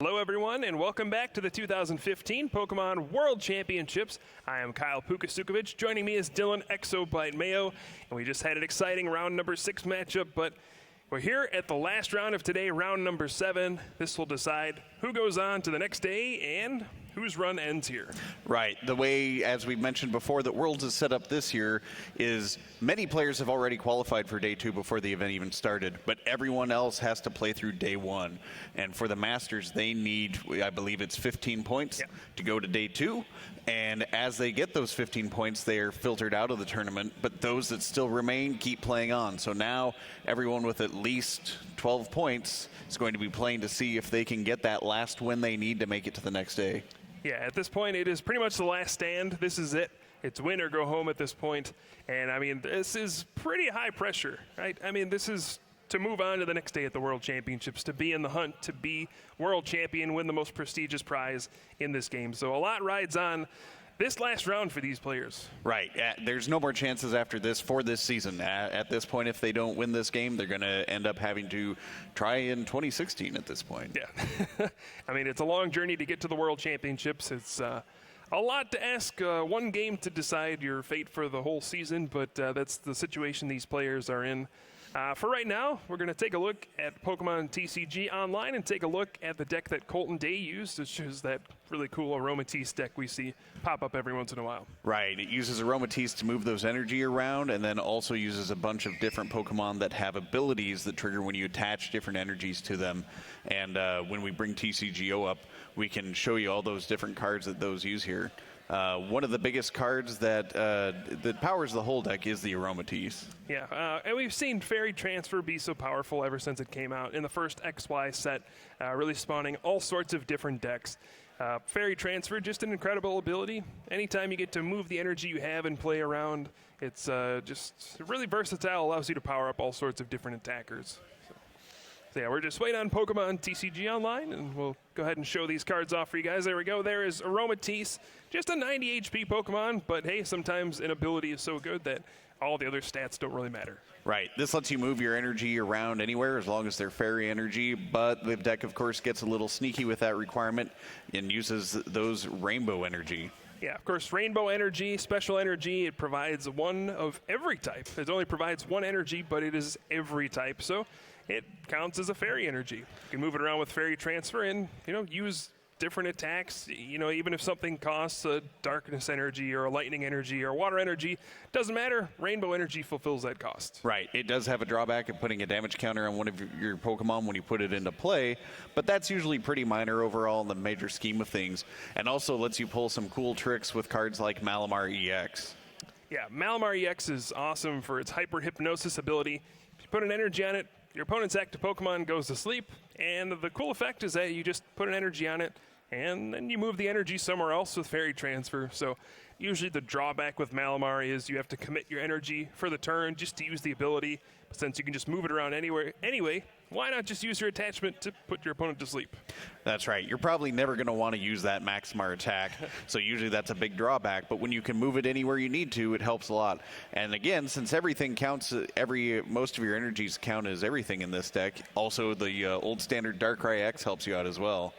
Hello everyone, and welcome back to the 2015 Pokemon World Championships. I am Kyle Pukasukovic. Joining me is Dylan Exobyte Mayo, and we just had an exciting round number 6 matchup, but we're here at the last round of today, round number 7. This will decide who goes on to the next day and whose run ends here. Right. The way, as we mentioned before, that Worlds is set up this year is many players have already qualified for day 2 before the event even started, but everyone else has to play through day 1. And for the Masters, they need, I believe it's 15 points to go to day 2. And as they get those 15 points, they are filtered out of the tournament, but those that still remain keep playing on. So now everyone with at least 12 points is going to be playing to see if they can get that last win they need to make it to the next day. Yeah, at this point, it is pretty much the last stand. This is it. It's win or go home at this point. And, I mean, this is pretty high pressure, right? I mean, this is to move on to the next day at the World Championships, to be in the hunt, to be world champion, win the most prestigious prize in this game. So a lot rides on this last round for these players. Right. There's no more chances after this for this season. At this point, if they don't win this game, they're going to end up having to try in 2016 at this point. Yeah. I mean, it's a long journey to get to the World Championships. It's a lot to ask one game to decide your fate for the whole season, but that's the situation these players are in. For right now, we're going to take a look at Pokemon TCG Online and take a look at the deck that Colton Day used, which is that really cool Aromatisse deck we see pop up every once in a while. Right. It uses Aromatisse to move those energy around, and then also uses a bunch of different Pokemon that have abilities that trigger when you attach different energies to them. And when we bring TCGO up, we can show you all those different cards that those use here. One of the biggest cards that powers the whole deck is the Aromatisse. Yeah, and we've seen Fairy Transfer be so powerful ever since it came out in the first XY set, really spawning all sorts of different decks. Fairy Transfer, just an incredible ability. Anytime you get to move the energy you have and play around, it's just really versatile, allows you to power up all sorts of different attackers. So yeah, we're just waiting on Pokemon TCG Online, and we'll go ahead and show these cards off for you guys. There we go. There is Aromatisse, just a 90 HP Pokemon, but hey, sometimes an ability is so good that all the other stats don't really matter. Right. This lets you move your energy around anywhere as long as they're fairy energy, but the deck, of course, gets a little sneaky with that requirement and uses those rainbow energy. Yeah, of course, rainbow energy, special energy, it provides one of every type. It only provides one energy, but it is every type, so it counts as a fairy energy. You can move it around with Fairy Transfer and, use different attacks. Even if something costs a darkness energy or a lightning energy or water energy, doesn't matter. Rainbow energy fulfills that cost. Right. It does have a drawback of putting a damage counter on one of your Pokemon when you put it into play, but that's usually pretty minor overall in the major scheme of things, and also lets you pull some cool tricks with cards like Malamar EX. Yeah, Malamar EX is awesome for its Hyper Hypnosis ability. If you put an energy on it, your opponent's active Pokemon goes to sleep, and the cool effect is that you just put an energy on it, and then you move the energy somewhere else with Fairy Transfer. So usually the drawback with Malamar is you have to commit your energy for the turn just to use the ability. But since you can just move it around anywhere anyway, why not just use your attachment to put your opponent to sleep? That's right. You're probably never going to want to use that Maximar attack, so usually that's a big drawback. But when you can move it anywhere you need to, it helps a lot. And again, since everything counts, most of your energies count as everything in this deck, also the old standard Darkrai X helps you out as well.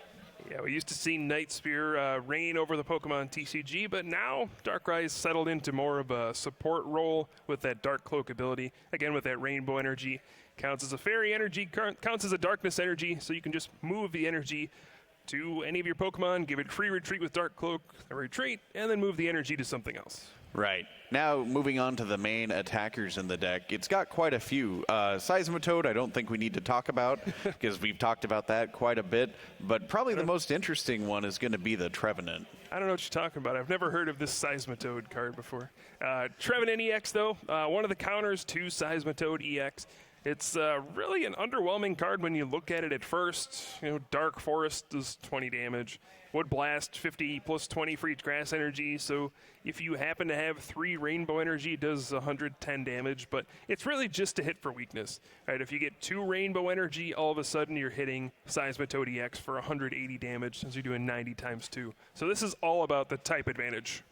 Yeah, we used to see Night Spear reign over the Pokemon TCG, but now Darkrai's settled into more of a support role with that Dark Cloak ability. Again, with that Rainbow energy. Counts as a Fairy energy, counts as a Darkness energy, so you can just move the energy to any of your Pokemon, give it free retreat with Dark Cloak, a retreat, and then move the energy to something else. Right. Now, moving on to the main attackers in the deck, it's got quite a few. Seismitoad, I don't think we need to talk about, because we've talked about that quite a bit, but probably the most interesting one is going to be the Trevenant. I don't know what you're talking about. I've never heard of this Seismitoad card before. Trevenant EX, though, one of the counters to Seismitoad EX. It's really an underwhelming card when you look at it at first. Dark Forest does 20 damage. Wood Blast, 50 plus 20 for each grass energy. So if you happen to have 3 rainbow energy, it does 110 damage. But it's really just a hit for weakness. Right? If you get 2 rainbow energy, all of a sudden you're hitting Seismitoad EX for 180 damage since you're doing 90 times 2. So this is all about the type advantage.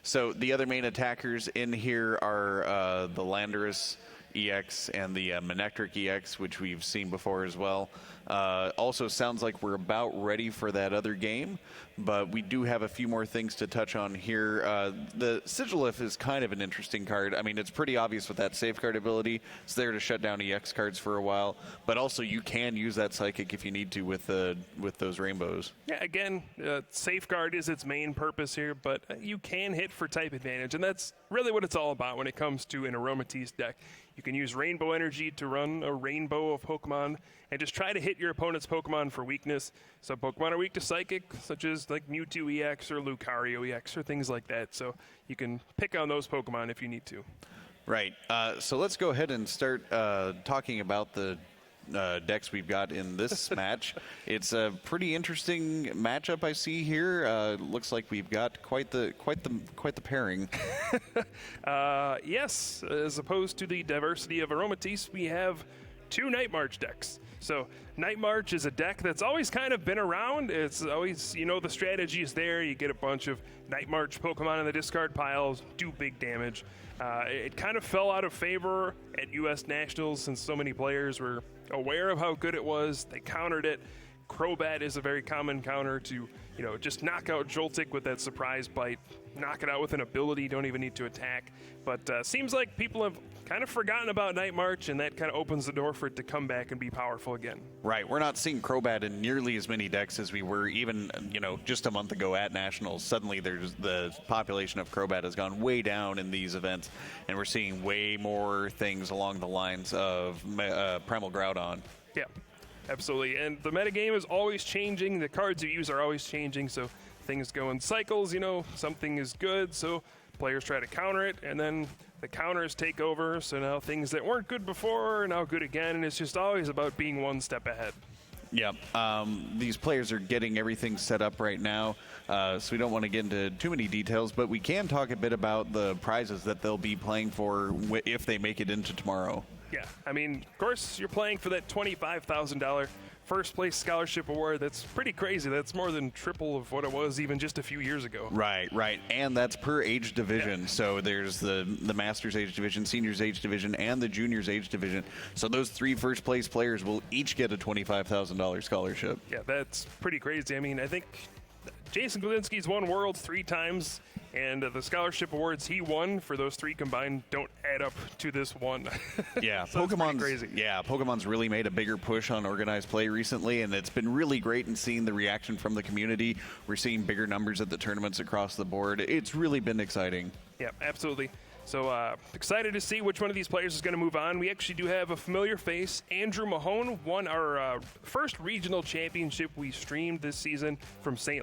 So the other main attackers in here are the Landorus EX and the Manectric EX, which we've seen before as well. Also sounds like we're about ready for that other game, but we do have a few more things to touch on here. The Sigilif is kind of an interesting card. I mean, it's pretty obvious with that safeguard ability. It's there to shut down EX cards for a while, but also you can use that Psychic if you need to with those rainbows. Yeah, again, safeguard is its main purpose here, but you can hit for type advantage, and that's really what it's all about when it comes to an Aromatisse deck. You can use Rainbow Energy to run a rainbow of Pokemon and just try to hit your opponent's Pokemon for weakness. Some Pokemon are weak to Psychic, such as like Mewtwo EX or Lucario EX or things like that. So you can pick on those Pokemon if you need to. Right. So let's go ahead and start talking about the decks we've got in this match. It's a pretty interesting matchup I see here. Looks like we've got quite the pairing. Yes, as opposed to the diversity of Aromatisse, we have two Night March decks. So Night March is a deck that's always kind of been around. It's always, the strategy is there. You get a bunch of Night March Pokemon in the discard piles, do big damage. It kind of fell out of favor at U.S. Nationals since so many players were aware of how good it was. They countered it. Crobat is a very common counter to, just knock out Joltik with that surprise bite, knock it out with an ability, don't even need to attack. But seems like people have kind of forgotten about Night March, and that kind of opens the door for it to come back and be powerful again. Right. We're not seeing Crobat in nearly as many decks as we were even, just a month ago at Nationals. Suddenly the population of Crobat has gone way down in these events, and we're seeing way more things along the lines of Primal Groudon. Yeah, absolutely. And the metagame is always changing. The cards you use are always changing, so things go in cycles. Something is good, so players try to counter it, and then the counters take over, so now things that weren't good before are now good again, and it's just always about being one step ahead. Yeah, these players are getting everything set up right now, so we don't want to get into too many details, but we can talk a bit about the prizes that they'll be playing for if they make it into tomorrow. Yeah, I mean, of course, you're playing for that $25,000 first place scholarship award. That's pretty crazy. That's more than triple of what it was even just a few years ago. Right. And that's per age division. Yeah. So there's the Masters age division, Seniors age division, and the Juniors age division. So those three first place players will each get a $25,000 scholarship. Yeah, that's pretty crazy. I mean, I think Jason Glinski's won Worlds 3 times, and the scholarship awards he won for those 3 combined don't add up to this one. Yeah, so Pokemon's crazy. Yeah, Pokemon's really made a bigger push on organized play recently, and it's been really great in seeing the reaction from the community. We're seeing bigger numbers at the tournaments across the board. It's really been exciting. Yeah, absolutely. So excited to see which one of these players is going to move on. We actually do have a familiar face. Andrew Mahone won our first regional championship we streamed this season from St.